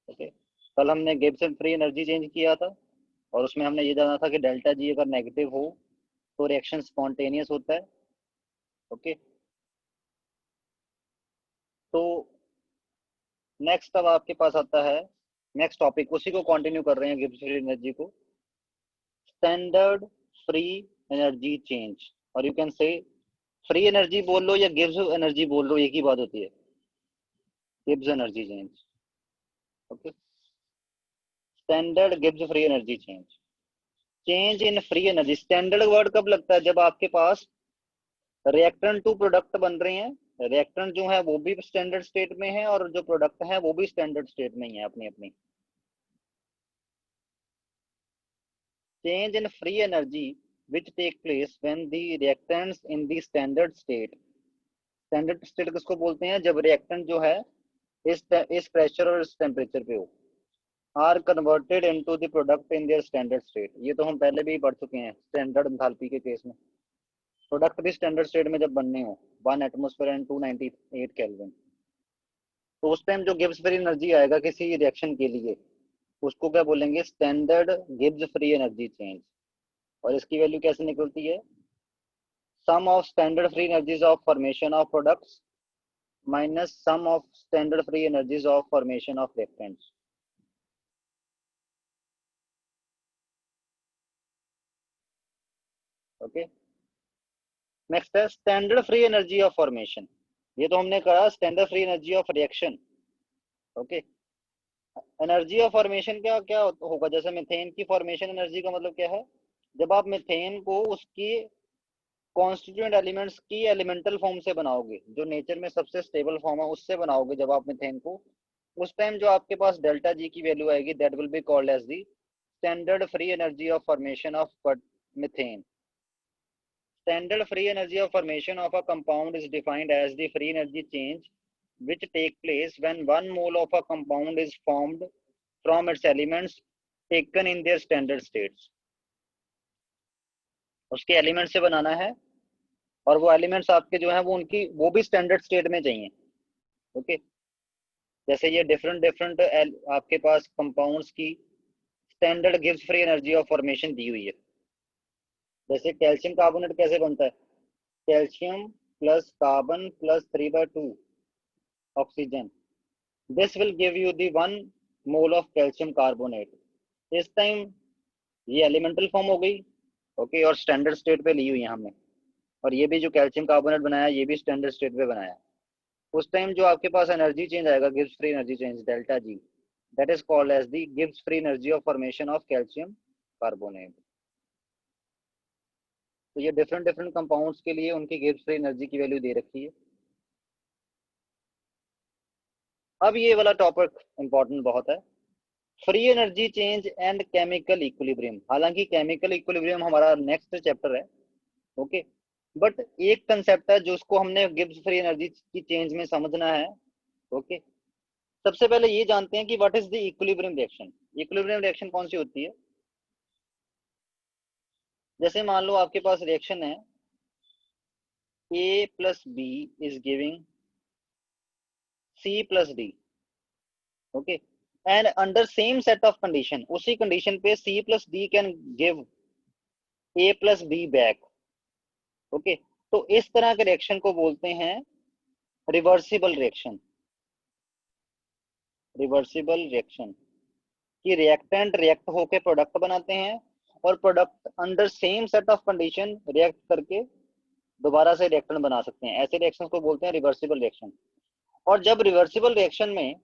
Okay, कल हमने Gibson free energy change किया था और उसमें हमने ये जाना था कि डेल्टा जी अगर नेगेटिव हो तो रिएक्शन स्पॉन्टेनियस होता है। ओके, तो नेक्स्ट अब आपके पास आता है नेक्स्ट टॉपिक, उसी को कंटिन्यू कर रहे हैं गिब्स फ्री एनर्जी को, स्टैंडर्ड फ्री एनर्जी चेंज। और you can say free energy बोल लो या गिब्स एनर्जी बोल लो, एक ही बात होती है, Gibbs energy change. Okay, standard Gibbs free energy change, change in free energy. Standard word कब लगता है? जब आपके पास रिएक्टेंट टू प्रोडक्ट बन रहे हैं, रिएक्टेंट जो है वो भी स्टैंडर्ड स्टेट में है और जो प्रोडक्ट है वो भी स्टैंडर्ड स्टेट में ही है अपनी अपनी। Change in free energy which take place when the reactants in the standard state, standard state किसको बोलते हैं? जब रिएक्टेंट जो है इस प्रेशर और इस टेम्परेचर पे हो, are converted into the product in their standard state. ये तो हम पहले भी पढ़ चुके हैं स्टैंडर्ड एंथैल्पी के केस में, प्रोडक्ट भी स्टैंडर्ड स्टेट में जब बनने हो 1 एटमॉस्फेयर एंड 298 केल्विन, तो उस टाइम जो गिब्स फ्री एनर्जी आएगा किसी रिएक्शन के लिए उसको क्या बोलेंगे? Standard Gibbs free energy change. और इसकी वैल्यू कैसे निकलती है? Sum of standard free energies of formation of products minus sum of standard free energies of formation of reactants. Okay, next है standard free energy of formation. ये तो हमने कहा standard free energy of reaction. Okay, energy of formation क्या क्या होगा? जैसे methane की फॉर्मेशन एनर्जी का मतलब क्या है? जब आप मीथेन को उसकी कॉन्स्टिट्यूएंट एलिमेंट्स की एलिमेंटल फॉर्म से बनाओगे, जो नेचर में सबसे स्टेबल फॉर्म है उससे बनाओगे जब आप मीथेन को, उस टाइम जो आपके पास डेल्टा जी की वैल्यू आएगी that will be called as the standard free energy of formation of methane. Standard free energy of formation of a compound is defined as the free energy change which take place when 1 mole of a compound is formed from its elements taken in their standard states। उसके element से बनाना है और वो elements आपके जो है वो उनकी वो भी स्टैंडर्ड स्टेट में चाहिए। ओके, जैसे ये डिफरेंट डिफरेंट आपके पास कंपाउंड्स की स्टैंडर्ड गिव्स फ्री एनर्जी ऑफ फॉर्मेशन दी हुई है। जैसे कैल्शियम कार्बोनेट कैसे बनता है? Calcium plus carbon plus 3/2 oxygen, this will give you the 1 mole of calcium carbonate. इस टाइम ये एलिमेंटल फॉर्म हो गई। ओके, और स्टैंडर्ड स्टेट पे ली हुई है हमने। और ये भी जो कैल्शियम कार्बोनेट बनाया ये भी स्टैंडर्ड स्टेट पे बनाया। उस टाइम जो आपके पास एनर्जी चेंज आएगा Gibbs free energy change delta G, that is called as the Gibbs free energy of formation of calcium carbonate. तो ये डिफरेंट डिफरेंट कंपाउंड्स के लिए उनकी गिब्स फ्री एनर्जी की वैल्यू दे रखी है। अब ये वाला टॉपिक इंपॉर्टेंट बहुत है, free energy change and chemical equilibrium. हालांकि केमिकल इक्विलिब्रियम हमारा नेक्स्ट चैप्टर है। ओके, बट एक कंसेप्ट है जो उसको हमने गिब्स फ्री एनर्जी की चेंज में समझना है। ओके, सबसे पहले ये जानते हैं कि what is the equilibrium reaction. Equilibrium reaction कौन सी होती है? जैसे मान लो आपके पास रिएक्शन है A plus B is giving C plus D. Okay, and under same set of condition, उसी कंडीशन पे C plus D can give A plus B back. Okay, तो इस तरह के रिएक्शन को बोलते हैं रिवर्सिबल रिएक्शन। रिवर्सिबल रिएक्शन कि रिएक्टेंट रिएक्ट होके प्रोडक्ट बनाते हैं और product under same set of condition react करके दोबारा से रिएक्टेंट बना सकते हैं। ऐसे रिएक्शन को बोलते हैं रिवर्सिबल रिएक्शन। और जब रिवर्सिबल रिएक्शन में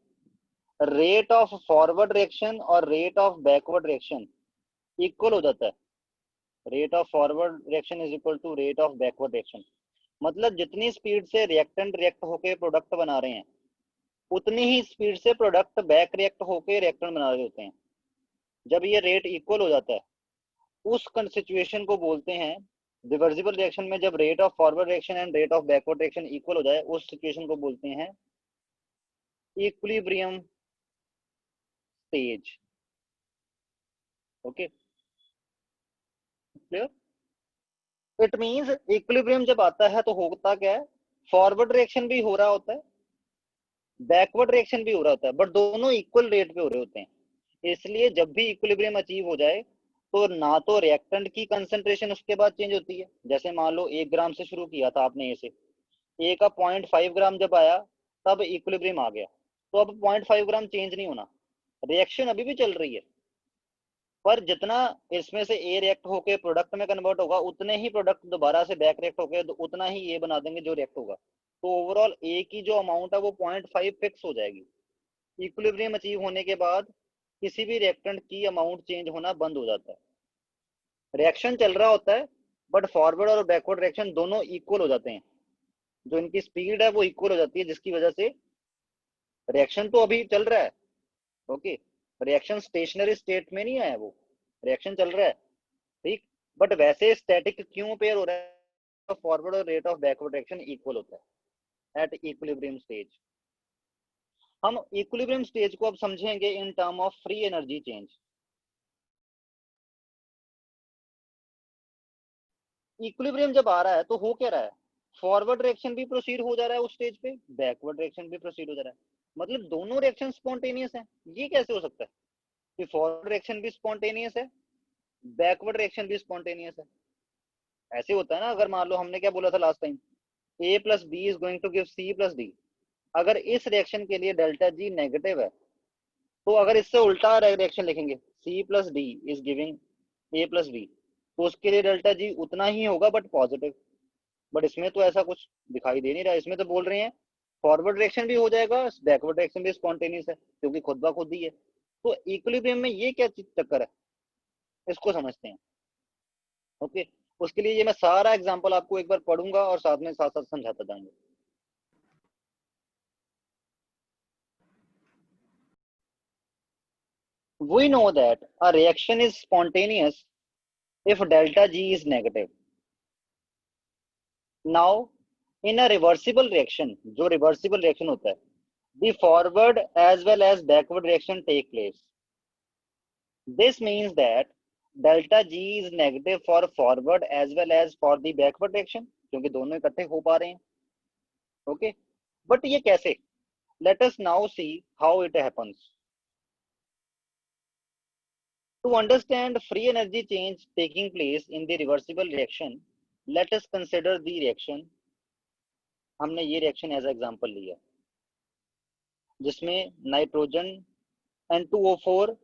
रेट ऑफ फॉरवर्ड रिएक्शन और rate of backward reaction equal हो जाता है, rate of forward reaction is equal to rate of backward reaction, मतलब जितनी स्पीड से रिएक्टेंट रिएक्ट होके प्रोडक्ट बना रहे हैं उतनी ही स्पीड से प्रोडक्ट बैक रिएक्ट होके रिएक्टेंट बना रहे होते हैं। जब ये रेट इक्वल हो जाता है उस सिचुएशन को बोलते हैं रिवर्सिबल रिएक्शन में। जब rate of forward reaction and rate of backward reaction equal हो जाए उस सिचुएशन को बोलते हैं equilibrium stage. Okay, clear? It means equilibrium जब आता है तो होता क्या है, फॉरवर्ड रिएक्शन भी हो रहा होता है बैकवर्ड रिएक्शन भी हो रहा होता है, बट दोनों इक्वल रेट पे हो रहे होते हैं। इसलिए जब भी इक्विलिब्रियम अचीव हो जाए तो ना तो रिएक्टेंट की कंसंट्रेशन उसके बाद चेंज होती है, जैसे मान लो 1 ग्राम से शुरू किया था आपने ए से, ए का 0.5 ग्राम जब आया तब इक्विलिब्रियम आ गया, तो अब 0.5 ग्राम चेंज नहीं होना, रिएक्शन अभी भी चल रही है, पर जितना इसमें से ए रिएक्ट होके प्रोडक्ट में कन्वर्ट होगा उतने ही प्रोडक्ट दोबारा से बैक रिएक्ट होके उतना ही ए बना देंगे जो रिएक्ट होगा, तो ओवरऑल ए की जो अमाउंट है वो 0.5 फिक्स हो जाएगी। इक्विलिब्रियम अचीव होने के बाद किसी भी रिएक्टेंट की अमाउंट चेंज होना बंद हो जाता है, रिएक्शन चल रहा होता है बट फॉरवर्ड और बैकवर्ड रिएक्शन दोनों इक्वल हो जाते हैं, जो इनकी स्पीड है वो इक्वल हो जाती है, जिसकी वजह से रिएक्शन तो अभी चल रहा है। ओके, रिएक्शन स्टेशनरी स्टेट में नहीं है, वो रिएक्शन चल रहा है, ठीक, बट वैसे स्टैटिक क्यों पेयर हो रहा है, फॉरवर्ड और rate of backward reaction equal होता है एट इक्विलिब्रियम स्टेज। हम इक्विलिब्रियम स्टेज को अब समझेंगे in term of free energy change. Equilibrium जब आ रहा है तो हो क्या रहा है, फॉरवर्ड रिएक्शन भी प्रोसीड हो जा रहा है उस स्टेज पे, बैकवर्ड रिएक्शन भी प्रोसीड हो जा रहा है, मतलब दोनों रिएक्शन स्पॉन्टेनियस है। ये कैसे हो सकता है कि फॉरवर्ड रिएक्शन भी स्पॉन्टेनियस है, बैकवर्ड रिएक्शन भी स्पॉन्टेनियस है? ऐसे होता है ना, अगर मान लो हमने क्या बोला था last time, A plus B is going to give C plus D, अगर इस रिएक्शन के लिए डेल्टा जी नेगेटिव है तो अगर इससे उल्टा रिएक्शन लिखेंगे C plus D is giving A plus B, तो उसके लिए डेल्टा जी उतना ही होगा बट पॉजिटिव, बट इसमें तो ऐसा कुछ दिखाई दे नहीं रहा, इसमें तो बोल रहे हैं फॉरवर्ड रिएक्शन भी हो जाएगा, बैकवर्ड रिएक्शन भी स्पॉन्टेनियस है क्योंकि खुद ब खुद ही है। तो इक्विलिब्रियम में ये क्या चक्कर है, इसको समझते हैं। ओके, उसके लिए ये मैं सारा एग्जांपल आपको एक बार पढ़ूंगा और साथ में साथ साथ समझाता जाऊंगा। We know that a reaction is spontaneous if delta G is negative. Now, in a reversible reaction, जो reversible reaction होता है, the forward as well as backward reaction take place. This means that delta G is negative for forward as well as for the backward reaction, क्योंकि दोनों इकट्ठे हो पा रहे हैं। ओके, बट ये कैसे? Let us now see how it happens. To understand free energy change taking place in the reversible reaction, let us consider the reaction. हमने ये रिएक्शन एज एग्जांपल लिया जिसमें नाइट्रोजन N2O4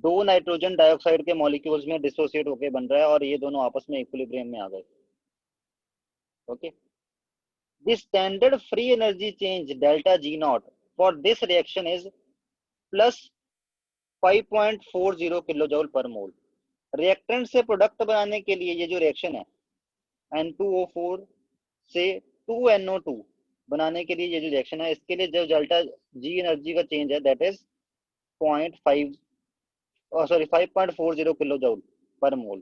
दो नाइट्रोजन डाइऑक्साइड के molecules में dissociate होकर बन रहा है और ये दोनों आपस में इक्विलिब्रियम में आ गए। Okay, the standard free energy change delta ji not for this reaction is plus 5.40 kilo joule पर मोल। रिएक्टेंट से प्रोडक्ट बनाने के लिए ये जो रिएक्शन है N2O4 से 2NO2 बनाने के लिए ये जो रिएक्शन है, इसके लिए जो डेल्टा जी एनर्जी का चेंज है दैट इज 5.40 किलो जूल पर मोल।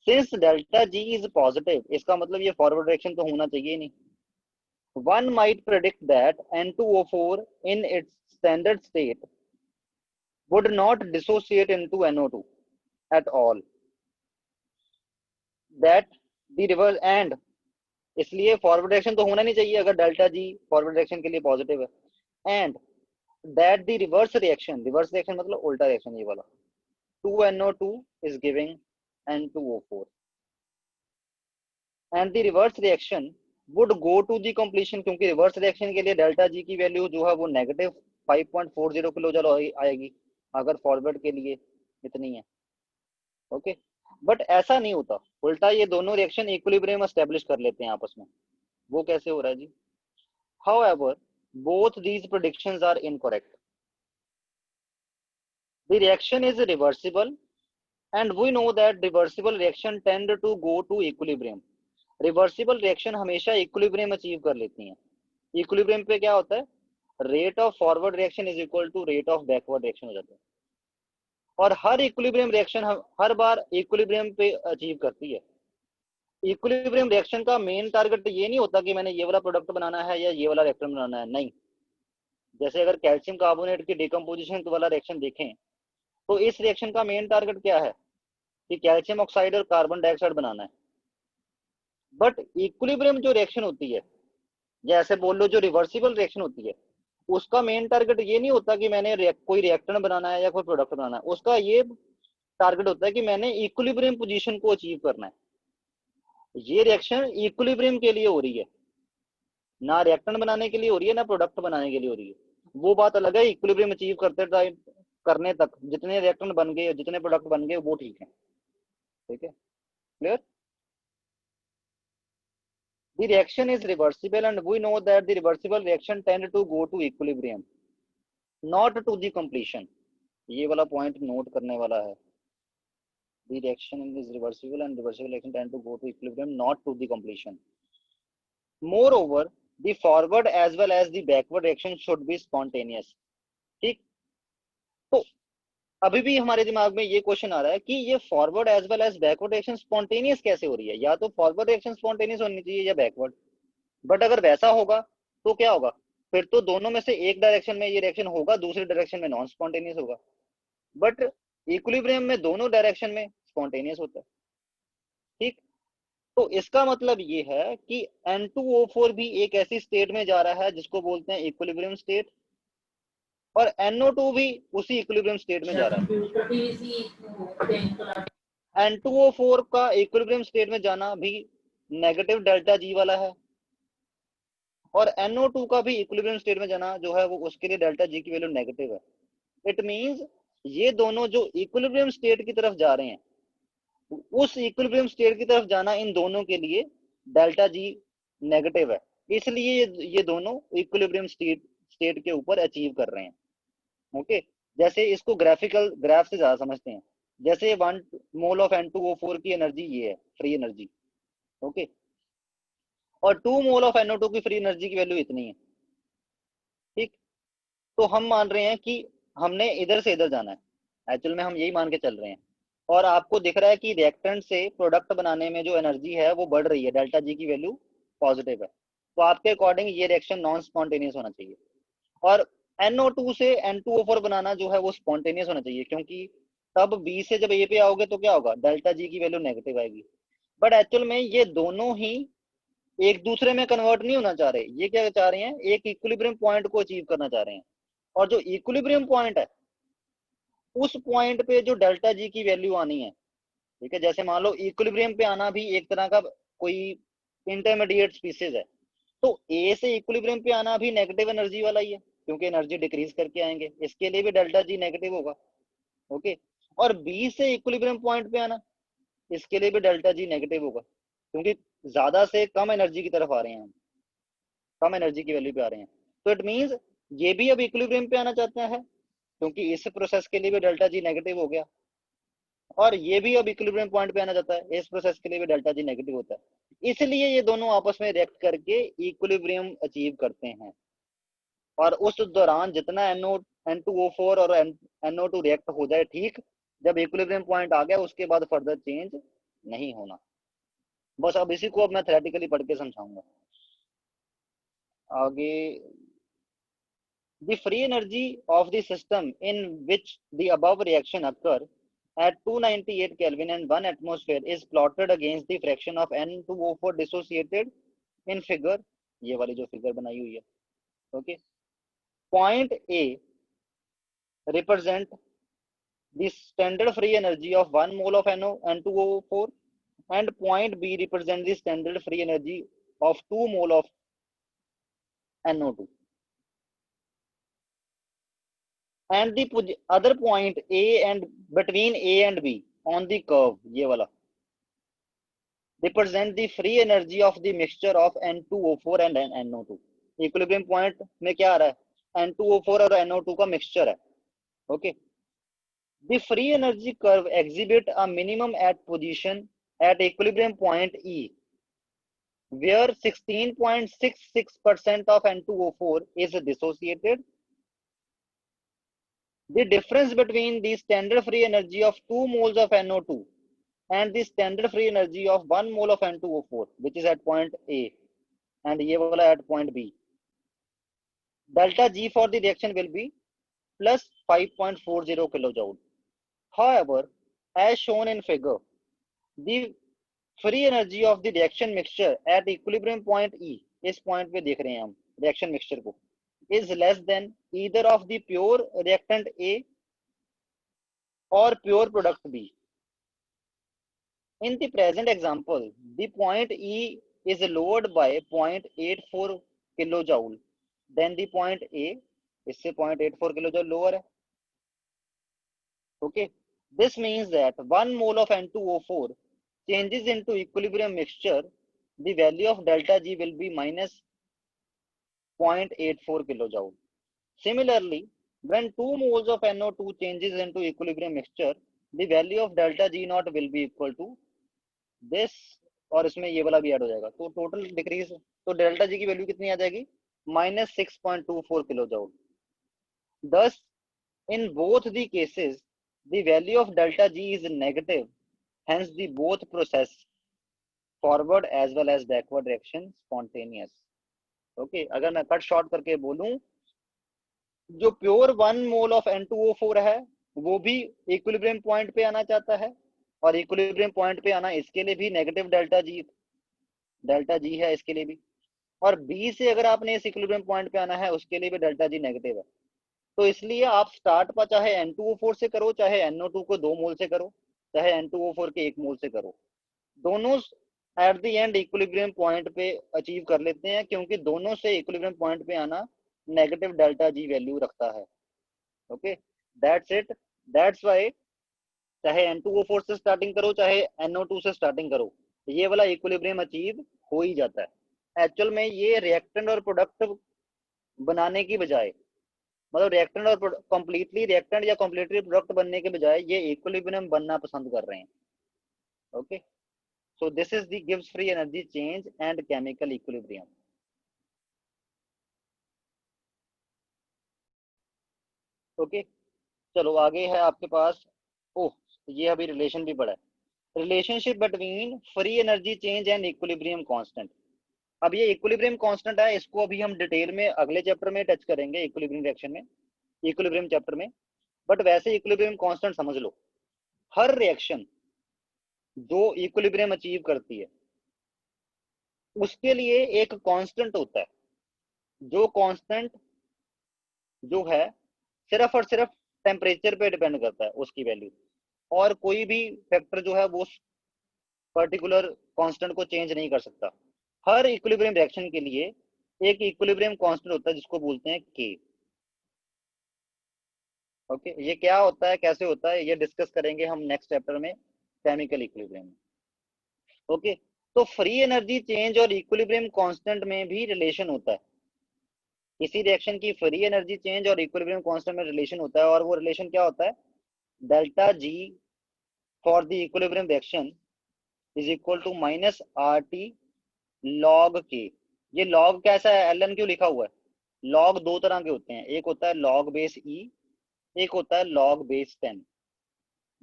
Since delta G is positive, इसका मतलब ये फॉरवर्ड रिएक्शन तो होना चाहिए नहीं। One might predict that N2O4 in its standard state would not dissociate into NO2 at all. That the reverse and इसलिए forward reaction तो होना नहीं चाहिए अगर डेल्टा जी फॉरवर्ड रिएक्शन के लिए पॉजिटिव है। And that the reverse reaction मतलब उल्टा रिएक्शन ये वाला 2NO2 is giving N2O4 and the reverse reaction would go to the completion, क्योंकि रिवर्स रिएक्शन के लिए डेल्टा जी की वैल्यू जो है वो नेगेटिव 5.40 किलो जूल आएगी, अगर फॉरवर्ड के लिए इतनी है। ओके, बट ऐसा नहीं होता, उल्टा ये दोनों रिएक्शन इक्विलिब्रियम एस्टेब्लिश कर लेते हैं आपस में। वो कैसे हो रहा है जी? However, both these predictions are incorrect. The reaction is reversible and we know that reversible reaction tend to go to equilibrium. Reversible reaction हमेशा इक्विलिब्रियम अचीव कर लेती हैं। इक्विलिब्रियम पे क्या होता है, rate of forward reaction is equal to rate of backward reaction हो जाता है, और हर इक्विलिब्रियम रिएक्शन हर बार इक्विलिब्रियम पे अचीव करती है। इक्विलिब्रियम रिएक्शन का मेन टारगेट ये नहीं होता कि मैंने ये वाला प्रोडक्ट बनाना है या ये वाला रिएक्टर बनाना है, नहीं। जैसे अगर कैल्शियम कार्बोनेट की डिकम्पोजिशन वाला रिएक्शन देखें तो इस रिएक्शन का मेन टारगेट क्या है कि कैल्शियम ऑक्साइड और कार्बन डाइऑक्साइड बनाना है। बट इक्विलिब्रियम जो रिएक्शन होती है, या ऐसे बोल लो जो रिवर्सिबल रिएक्शन होती है, उसका मेन टारगेट ये नहीं होता कि मैंने कोई रिएक्टेंट बनाना है या कोई प्रोडक्ट बनाना है, उसका ये टारगेट होता है कि मैंने इक्विलिब्रियम पोजीशन को अचीव करना है। ये रिएक्शन इक्विलिब्रियम के लिए हो रही है, ना रिएक्टेंट बनाने के लिए हो रही है ना प्रोडक्ट बनाने के लिए हो रही है। वो बात अलग है, इक्विलिब्रियम अचीव करते टाइम करने तक जितने रिएक्टेंट बन गए जितने प्रोडक्ट बन गए वो ठीक है। ठीक है, clear? The reaction is reversible and we know that the reversible reaction tend to go to equilibrium, not to the completion. ये वाला पॉइंट नोट करने वाला है। The reaction is reversible and reversible reaction tend to go to equilibrium, not to the completion. Moreover, the forward as well as the backward reaction should be spontaneous. ठीक, तो अभी भी हमारे दिमाग में ये क्वेश्चन आ रहा है कि ये forward as well as backward reaction spontaneous कैसे हो रही है? या तो फॉरवर्ड रिएक्शन स्पॉन्टेनियस होनी चाहिए या बैकवर्ड। बट अगर वैसा होगा तो क्या होगा? फिर तो दोनों में से एक डायरेक्शन में ये रिएक्शन होगा, दूसरी डायरेक्शन में नॉन स्पॉन्टेनियस होगा। बट इक्विलिब्रियम में दोनों डायरेक्शन में स्पॉन्टेनियस होता है। ठीक, तो इसका मतलब ये है कि N2O4 भी एक ऐसी स्टेट में जा रहा है जिसको बोलते हैं इक्विलिब्रियम स्टेट, और NO2 भी उसी इक्विलिब्रियम स्टेट में जा रहा है। N2O4 का इक्विलिब्रियम स्टेट में जाना भी नेगेटिव डेल्टा जी वाला है, और NO2 का भी इक्विलिब्रियम स्टेट में जाना जो है वो उसके लिए डेल्टा जी की वैल्यू नेगेटिव है। इट मींस ये दोनों जो इक्विलिब्रियम स्टेट की तरफ जा रहे हैं, उस इक्विलिब्रियम स्टेट की तरफ जाना इन दोनों के लिए डेल्टा जी नेगेटिव है, इसलिए ये दोनों इक्विलिब्रियम स्टेट के ऊपर अचीव कर रहे हैं। ओके, जैसे इसको ग्राफिकल ग्राफ से ज्यादा समझते हैं। जैसे 1 मोल ऑफ N2O4 की एनर्जी ये है, फ्री एनर्जी। ओके, और 2 मोल ऑफ NO2 की फ्री एनर्जी की वैल्यू इतनी है। ठीक, तो हम मान रहे हैं कि हमने इधर से इधर जाना है, एक्चुअल में हम यही मान के चल रहे हैं। और आपको दिख रहा है कि रिएक्टेंट से प्रोडक्ट बनाने में जो एनर्जी है वो बढ़ रही है, डेल्टा जी की वैल्यू पॉजिटिव है, तो आपके अकॉर्डिंग ये रिएक्शन नॉन स्पॉन्टेनियस होना चाहिए। और NO2 से N2O4 बनाना जो है वो स्पॉन्टेनियस होना चाहिए, क्योंकि तब बी से जब ए पे आओगे तो क्या होगा, डेल्टा जी की वैल्यू नेगेटिव आएगी। बट एक्चुअल में ये दोनों ही एक दूसरे में कन्वर्ट नहीं होना चाह रहे, ये क्या चाह रहे हैं, एक इक्विलिब्रियम पॉइंट को अचीव करना चाह रहे हैं। और जो इक्विलिब्रियम पॉइंट है उस पॉइंट पे जो डेल्टा जी की वैल्यू आनी है, ठीक है, जैसे मान लो इक्विलिब्रियम पे आना भी एक तरह का कोई इंटरमीडिएट स्पीसीज है, तो ए से इक्विलिब्रियम पे आना भी नेगेटिव एनर्जी वाला ही है, क्योंकि एनर्जी डिक्रीज करके आएंगे, इसके लिए भी डेल्टा जी नेगेटिव होगा। ओके, और बी से इक्विलिब्रियम पॉइंट पे आना, इसके लिए भी डेल्टा जी नेगेटिव होगा, क्योंकि ज्यादा से कम एनर्जी की तरफ आ रहे हैं हम, कम एनर्जी की वैल्यू पे आ रहे हैं। तो इट मींस ये भी अब इक्विलिब्रियम पे आना चाहते हैं, क्योंकि इस प्रोसेस के लिए भी डेल्टा जी नेगेटिव हो गया, और ये भी अब इक्विलिब्रियम पॉइंट पे आना चाहता है, इस प्रोसेस के लिए भी डेल्टा जी नेगेटिव होता है। इसलिए ये दोनों आपस में रिएक्ट करके इक्विलिब्रियम अचीव करते हैं। और उस दौरान जितना N2O4 और NO2 रिएक्ट हो जाए, ठीक, जब इक्विलिब्रियम पॉइंट आ गया उसके बाद फर्दर चेंज नहीं होना। बस अब इसी को अब मैं थ्योरेटिकली पढ़ के समझाऊंगा आगे। The free energy of the system in which the above reaction occur at 298 Kelvin and 1 atmosphere is plotted against the fraction of N2O4 dissociated in figure, ये वाली जो फिगर बनाई हुई है। Okay, point A represent the standard free energy of 1 mole of N2O4 and point B represent the standard free energy of 2 mole of NO2, and the other point A and between A and B on the curve, ये वाला represent the free energy of the mixture of N2O4 and NO2। Equilibrium point में क्या आ रहा है, N2O4 और NO2 का mixture है। Okay, the free energy curve exhibit a minimum at position at equilibrium point E, where 16.66% of N2O4 is dissociated. The difference between the standard free energy of 2 moles of NO2 and the standard free energy of 1 mole of N2O4, which is at point A, and ये वाला at point B, delta G for the reaction will be plus 5.40 kilojoule. However, as shown in figure, the free energy of the reaction mixture at equilibrium point E, इस point पे देख रहे हैं हम reaction mixture को, is less than either of the pure reactant A or pure product B. In the present example, the point E is lowered by 0.84 kilojoule than the point A. इससे 0.84 kilojoule lower है. Okay, this means that 1 mole of N2O4 changes into equilibrium mixture, the value of delta G will be minus 0.84 kilojoule. Similarly, when 2 moles of NO2 changes into equilibrium mixture, the value of delta G naught will be equal to this, और इसमें ये वाला भी add हो जाएगा, तो total decrease, तो delta G की वैल्यू कितनी आ जाएगी, minus 6.24 kilojoule. Thus, in both the cases, the value of delta G is negative. Hence, the both process forward as well as backward reaction spontaneous. Okay, अगर मैं cut short करके बोलूं, जो pure 1 mole of N2O4 है वो भी equilibrium point पे आना चाहता है, और इक्विलिब्रियम पॉइंट पे आना इसके लिए भी नेगेटिव डेल्टा जी है इसके लिए भी, और बी से अगर आपने इस इक्विलिब्रियम पॉइंट पे आना है उसके लिए भी डेल्टा जी नेगेटिव है. तो इसलिए आप स्टार्ट पर चाहे N2O4 से करो, चाहे NO2 को 2 मोल से करो, चाहे N2O4 के 1 मोल से करो, दोनों at the end equilibrium point पे अचीव कर लेते हैं, क्योंकि दोनों से इक्विलिब्रियम पॉइंट पे आना नेगेटिव डेल्टा जी वैल्यू रखता है. Okay, that's it. That's why चाहे N2O4 से स्टार्टिंग करो चाहे NO2 से स्टार्टिंग करो, ये वाला इक्विलिब्रियम अचीव हो ही जाता है. एक्चुअल में ये रिएक्टेंट और प्रोडक्ट बनाने की बजाय, मतलब रिएक्टेंट और कंप्लीटली रिएक्टेंट या कंप्लीटली प्रोडक्ट बनने के बजाय ये इक्विलिब्रियम बनना पसंद कर रहे हैं. Okay, so this is the gives free energy change and chemical equilibrium. Okay, चलो आगे है आपके पास. ओह, ये अभी रिलेशन भी पढ़ा है, relationship between free energy change and equilibrium constant. अब ये इक्विलिब्रियम कांस्टेंट है, इसको अभी हम डिटेल में अगले चैप्टर में टच करेंगे, इक्विलिब्रियम रिएक्शन में, इक्विलिब्रियम चैप्टर में. बट वैसे इक्विलिब्रियम कांस्टेंट समझ लो, हर रिएक्शन जो इक्विलिब्रियम अचीव करती है उसके लिए एक कांस्टेंट होता है, जो कांस्टेंट जो है सिर्फ और सिर्फ टेम्परेचर पे डिपेंड करता है उसकी वैल्यू, और कोई भी फैक्टर जो है वो पर्टिकुलर कांस्टेंट को चेंज नहीं कर सकता. हर इक्विलिब्रियम रिएक्शन के लिए एक इक्विलिब्रियम कांस्टेंट होता है जिसको बोलते हैं के. ओके, ये क्या होता है, कैसे होता है, ये डिस्कस करेंगे हम नेक्स्ट चैप्टर में, केमिकल इक्विलिब्रियम में. ओके, तो फ्री एनर्जी चेंज और इक्विलिब्रियम कांस्टेंट में भी रिलेशन होता है. किसी रिएक्शन की फ्री एनर्जी चेंज और इक्विलिब्रियम कांस्टेंट में रिलेशन होता है, और वो रिलेशन क्या होता है, delta G for the equilibrium reaction is equal to minus R T log K. ये लॉग कैसा है, एल एन क्यों लिखा हुआ है, लॉग दो तरह के होते हैं, एक होता है लॉग बेस ई, एक होता है लॉग बेस 10.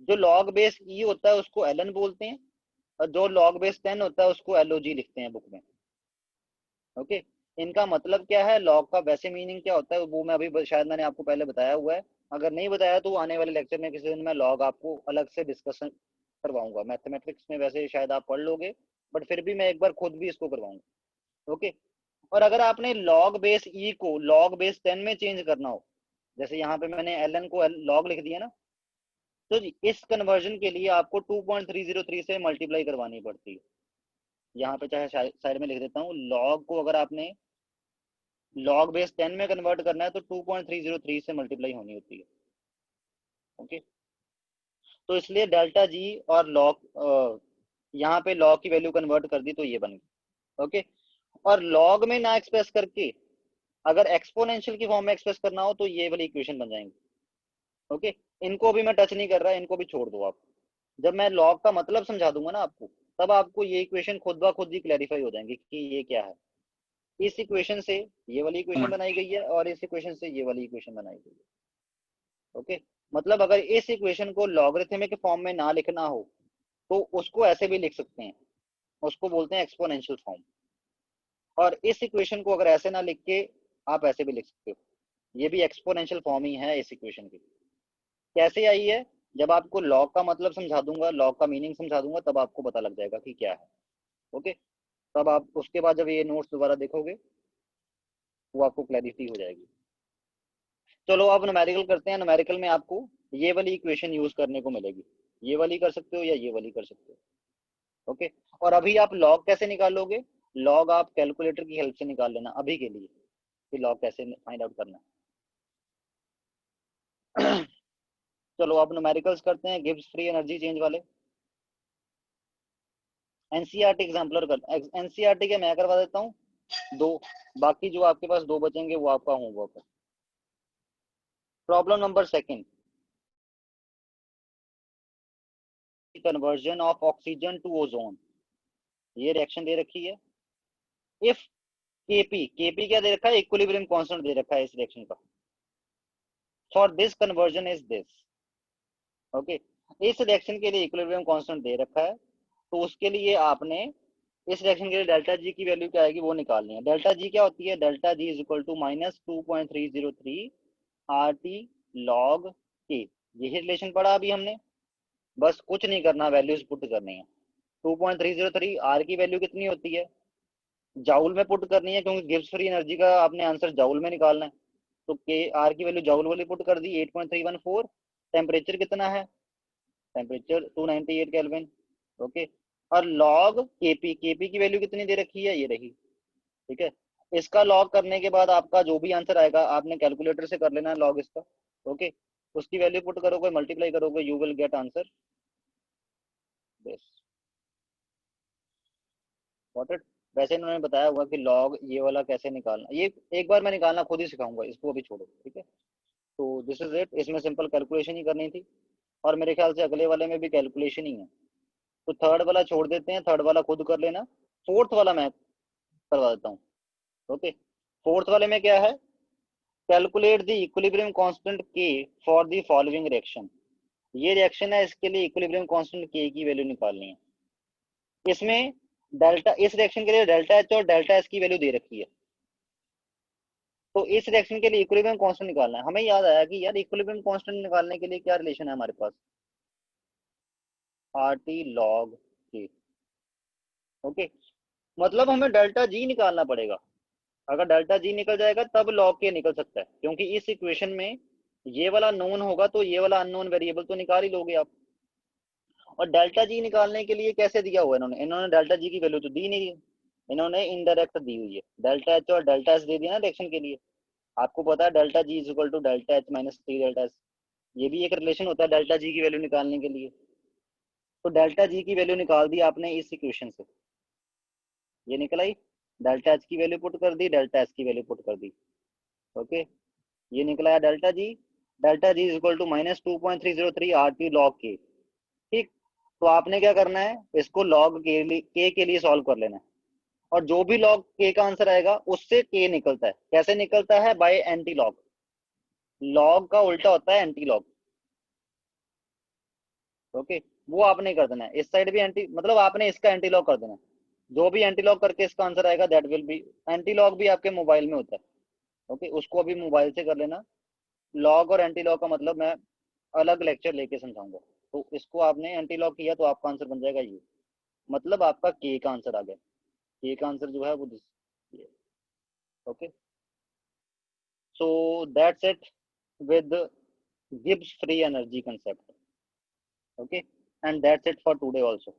जो लॉग बेस ई होता है उसको एल एन बोलते हैं, और जो लॉग बेस 10 होता है उसको एल ओ जी लिखते हैं बुक में. ओके, इनका मतलब क्या है, लॉग का वैसे मीनिंग क्या होता है वो मैं अभी शायद मैंने आपको पहले बताया हुआ है, अगर नहीं बताया तो आने वाले लेक्चर में किसी दिन मैं लॉग आपको अलग से डिस्कशन करवाऊंगा. मैथमेटिक्स में वैसे शायद आप पढ़ लोगे, बट फिर भी मैं एक बार खुद भी इसको करवाऊंगा. ओके, और अगर आपने लॉग बेस ई को लॉग बेस 10 में चेंज करना हो, जैसे यहाँ पे मैंने एल एन को लॉग लिख दिया ना, तो इस कन्वर्जन के लिए आपको 2.303 से मल्टीप्लाई करवानी पड़ती है. यहाँ पे चाहे साइड में लिख देता हूँ, लॉग को अगर आपने लॉग बेस 10 में कन्वर्ट करना है तो 2.303 से मल्टीप्लाई होनी होती है. ओके, तो इसलिए डेल्टा जी और लॉग, यहाँ पे लॉग की वैल्यू कन्वर्ट कर दी तो ये बन गई. ओके, और लॉग में ना एक्सप्रेस करके अगर एक्सपोनेंशियल की फॉर्म में एक्सप्रेस करना हो तो ये वाली इक्वेशन बन जाएंगी. ओके, इनको भी मैं टच नहीं कर रहा, इनको भी छोड़ दो आप. जब मैं लॉग का मतलब समझा दूंगा ना आपको, तब आपको ये इक्वेशन खुद ब खुद ही क्लैरिफाई हो जाएंगे कि ये क्या है. इस इक्वेशन से ये वाली इक्वेशन बनाई गई है, और इस इक्वेशन से ये वाली इक्वेशन बनाई गई है. ओके, मतलब अगर इस इक्वेशन को लॉगरिथमिक फॉर्म में ना लिखना हो तो उसको ऐसे भी लिख सकते हैं, उसको बोलते हैं एक्सपोनेंशियल फॉर्म. और इस इक्वेशन को अगर ऐसे ना लिख के आप ऐसे भी लिख सकते हो, ये भी एक्सपोनेंशियल फॉर्म ही है इस इक्वेशन की. कैसे आई है, जब आपको लॉग का मतलब समझा दूंगा, लॉग का मीनिंग समझा दूंगा, तब आपको पता लग जाएगा कि क्या है. ओके, तब आप उसके बाद जब ये नोट्स दोबारा देखोगे वो आपको क्लैरिटी हो जाएगी. चलो अब न्यूमेरिकल करते हैं। न्यूमेरिकल में आपको ये वाली इक्वेशन यूज करने को मिलेगी, ये वाली कर सकते हो या ये वाली कर सकते हो। ओके, और अभी आप लॉग कैसे निकालोगे? लॉग आप कैलकुलेटर की हेल्प से निकाल लेना अभी के लिए, कि लॉग कैसे फाइंड आउट करना है। चलो अब न्यूमेरिकल्स करते हैं, गिब्स फ्री एनर्जी चेंज वाले। एनसीईआरटी एग्जाम्पलर कर, एनसीईआरटी के मैं करवा देता हूँ दो, बाकी जो आपके पास दो बचेंगे वो आपका होमवर्क है। Problem number second, conversion of oxygen to ozone. ये रिएक्शन दे रखी है। इफ केपी, केपी क्या दे रखा है? इक्विलिब्रियम कांस्टेंट दे रखा है इस रिएक्शन का। For this conversion is this. Okay, इस रिएक्शन के लिए इक्विलिब्रियम कांस्टेंट दे रखा है, तो उसके लिए आपने इस रिएक्शन के लिए डेल्टा जी की वैल्यू क्या आएगी वो निकालनी है। डेल्टा जी क्या होती है? Delta G is equal to -2.303 R T log K. यही रिलेशन पढ़ा अभी हमने, बस कुछ नहीं करना, वैल्यूज पुट करनी है। 2.303 आर की वैल्यू कितनी होती है? जाउल में पुट करनी है, क्योंकि गिब्स फ्री एनर्जी का आपने आंसर जाउल में निकालना है। तो के आर की वैल्यू जाउल वाली पुट कर दी, 8.314। टेम्परेचर कितना है? Temperature 298 kelvin. ओके, और लॉग केपी, केपी की वैल्यू कितनी दे रखी है? ये रही। ठीक है, इसका लॉग करने के बाद आपका जो भी आंसर आएगा आपने कैलकुलेटर से कर लेना है लॉग इसका। ओके, उसकी वैल्यू पुट करोगे, मल्टीप्लाई करोगे, you will get answer this. Got it? वैसे इन्होंने बताया हुआ कि लॉग ये वाला कैसे निकालना, ये एक बार मैं निकालना खुद ही सिखाऊंगा, इसको अभी छोड़ो। ठीक है, तो दिस इज इट। इसमें सिंपल कैलकुलेशन ही करनी थी, और मेरे ख्याल से अगले वाले में भी कैलकुलेशन ही है। तो थर्ड वाला छोड़ देते हैं, थर्ड वाला खुद कर लेना। फोर्थ वाला मैं करवा देता हूँ। ओके, फोर्थ वाले में क्या है? कैलकुलेट द इक्विलिब्रियम कांस्टेंट के फॉर द फॉलोइंग रिएक्शन। ये रिएक्शन है, इसके लिए इक्विलिब्रियम कांस्टेंट के की वैल्यू निकालनी है। इसमें डेल्टा, इस रिएक्शन के लिए डेल्टा एच और डेल्टा एस की वैल्यू दे रखी है। तो इस रिएक्शन के लिए इक्विलिब्रियम कांस्टेंट निकालना है। हमें याद आया कि यार इक्विलिब्रियम कांस्टेंट निकालने के लिए क्या रिलेशन है हमारे पास? आर टी लॉग के। ओके, मतलब हमें डेल्टा जी निकालना पड़ेगा। अगर डेल्टा जी निकल जाएगा तब लॉग के निकल सकता है, क्योंकि इस इक्वेशन में ये वाला नोन होगा तो ये वाला अननोन वेरिएबल तो निकाल ही लोगे आप। और डेल्टा जी निकालने के लिए कैसे दिया हुआ है इन्होंने? इन्होंने डेल्टा जी की वैल्यू तो दी नहीं है, इन्होंने इनडायरेक्ट दी हुई है। डेल्टा एच और डेल्टा एस दे दिया ना रिएक्शन के लिए। आपको पता है delta G is equal to delta H minus 3 delta S. ये भी एक रिलेशन होता है डेल्टा जी की वैल्यू निकालने के लिए। तो डेल्टा जी की वैल्यू निकाल दी आपने इस इक्वेशन से, ये निकल आई। डेल्टा एच की वैल्यू पुट कर दी, डेल्टा एस की वैल्यू पुट कर दी। ओके, ये निकला है delta G. Delta G is equal to -2.303 R T log K. ठीक, तो आपने क्या करना है, इसको लॉग के लिए सॉल्व कर लेना है। और जो भी लॉग के का आंसर आएगा उससे के निकलता है। कैसे निकलता है? Bye anti log. लॉग का उल्टा होता है एंटी लॉग। ओके, वो आपने कर देना है। इस साइड भी एंटी, मतलब आपने इसका एंटी लॉग कर देना है। जो भी एंटी लॉग करके इसका आंसर आएगा that will B. Anti log भी आपके मोबाइल में होता है। ओके, उसको अभी मोबाइल से कर लेना। लॉग और एंटी लॉग का मतलब मैं अलग लेक्चर लेके समझाऊंगा। तो इसको आपने एंटी लॉग किया तो आपका आंसर बन जाएगा ये, मतलब आपका के का आंसर आ गया। के का आंसर जो है वो this. Okay, so that's it with Gibbs free energy concept. Okay, and that's it for today also.